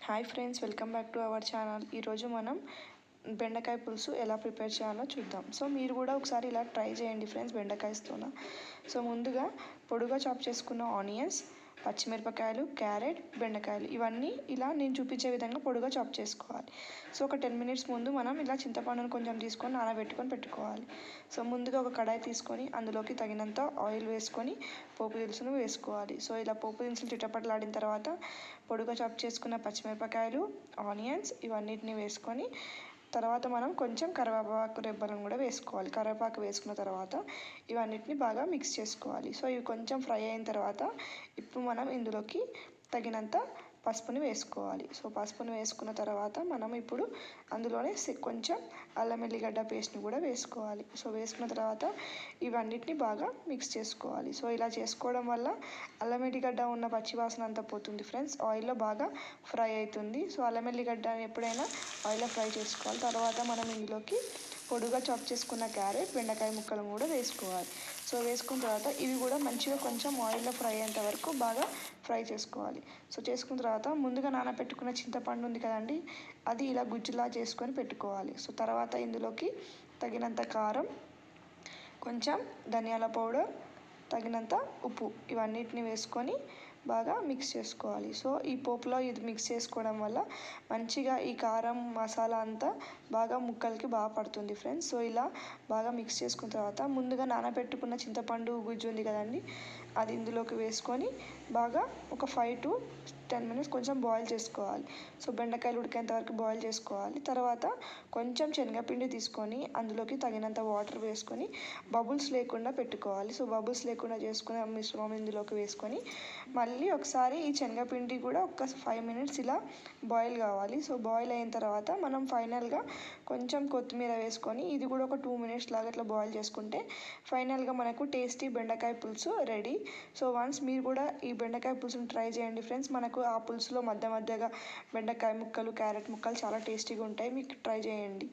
Hi friends, welcome back to our channel. ఈరోజు మనం బెండకాయ పులుసు ఎలా ప్రిపేర్ చేయాలో చూద్దాం. సో మీరు కూడా ఒకసారి ఇలా ట్రై చేయండి ఫ్రెండ్స్, బెండకాయతోన. సో ముందుగా పొడుగా చాప్ చేసుకున్న ఆనియన్స్, పచ్చిమిరపకాయలు, క్యారెట్, బెండకాయలు ఇవన్నీ ఇలా నేను చూపించే విధంగా పొడుగా చాప్ చేసుకోవాలి. సో ఒక 10 మినిట్స్ ముందు మనం ఇలా చింతపండును కొంచెం తీసుకొని నానబెట్టుకొని పెట్టుకోవాలి. సో ముందుగా ఒక కడాయి తీసుకొని అందులోకి తగినంత ఆయిల్ వేసుకొని పోపు దినుసులు వేసుకోవాలి. సో ఇలా పోపు దినుసులు చిటపటలాడిన తర్వాత పొడుగా చాప్ చేసుకున్న పచ్చిమిరపకాయలు, ఆనియన్స్ ఇవన్నిటిని వేసుకొని తర్వాత మనం కొంచెం కరివేపాకు రెబ్బలను కూడా వేసుకోవాలి. కరివేపాకు వేసుకున్న తర్వాత ఇవన్నిటిని బాగా మిక్స్ చేసుకోవాలి. సో ఇవి కొంచెం ఫ్రై అయిన తర్వాత ఇప్పుడు మనం ఇందులోకి తగినంత పసుపుని వేసుకోవాలి. సో పసుపుని వేసుకున్న తర్వాత మనం ఇప్పుడు అందులోనే కొంచెం అల్లం ఎల్లిగడ్డ పేస్ట్ని కూడా వేసుకోవాలి. సో వేసుకున్న తర్వాత ఇవన్నిటిని బాగా మిక్స్ చేసుకోవాలి. సో ఇలా చేసుకోవడం వల్ల అల్లం ఎల్లిగడ్డ ఉన్న పచ్చివాసన అంతా పోతుంది ఫ్రెండ్స్, ఆయిల్లో బాగా ఫ్రై అవుతుంది. సో అల్లం ఎల్లిగడ్డ ఎప్పుడైనా ఆయిల్లో ఫ్రై చేసుకోవాలి. తర్వాత మనం ఇందులోకి పొడుగా చాప్ చేసుకున్న క్యారెట్, బెండకాయ ముక్కలను కూడా వేసుకోవాలి. సో వేసుకున్న తర్వాత ఇవి కూడా మంచిగా కొంచెం ఆయిల్లో ఫ్రై అయ్యేంత వరకు బాగా ఫ్రై చేసుకోవాలి. సో చేసుకున్న తర్వాత ముందుగా నానబెట్టుకున్న చింతపండు ఉంది కదండి, అది ఇలా గుజ్జులా చేసుకొని పెట్టుకోవాలి. సో తర్వాత ఇందులోకి తగినంత కారం, కొంచెం ధనియాల పౌడర్, తగినంత ఉప్పు ఇవన్నిటిని వేసుకొని బాగా మిక్స్ చేసుకోవాలి. సో ఈ పోపులో ఇది మిక్స్ చేసుకోవడం వల్ల మంచిగా ఈ కారం మసాలా అంతా బాగా ముక్కలకి బాగా పడుతుంది ఫ్రెండ్స్. సో ఇలా బాగా మిక్స్ చేసుకున్న తర్వాత ముందుగా నానబెట్టుకున్న చింతపండు గుజ్జు ఉంది కదండి, అది ఇందులోకి వేసుకొని బాగా ఒక 5 to 10 మినిట్స్ కొంచెం బాయిల్ చేసుకోవాలి. సో బెండకాయలు ఉడికేంత వరకు బాయిల్ చేసుకోవాలి. తర్వాత కొంచెం శనగపిండి తీసుకొని అందులోకి తగినంత వాటర్ వేసుకొని బబుల్స్ లేకుండా పెట్టుకోవాలి. సో బబుల్స్ లేకుండా చేసుకునే మిశ్రమం ఇందులోకి వేసుకొని మళ్ళీ ఒకసారి ఈ శనగపిండి కూడా ఒక 5 మినిట్స్ ఇలా బాయిల్ కావాలి. సో బాయిల్ అయిన తర్వాత మనం ఫైనల్గా కొంచెం కొత్తిమీర వేసుకొని ఇది కూడా ఒక 2 మినిట్స్ లాగా ఇట్లా బాయిల్ చేసుకుంటే ఫైనల్గా మనకు టేస్టీ బెండకాయ పులుసు రెడీ. సో వన్స్ మీరు కూడా ఈ బెండకాయ పులుసుని ట్రై చేయండి ఫ్రెండ్స్. మనకు ఆ పులుసులో మధ్యగా బెండకాయ ముక్కలు, క్యారెట్ ముక్కలు చాలా టేస్టీగా ఉంటాయి. మీకు ట్రై చేయండి.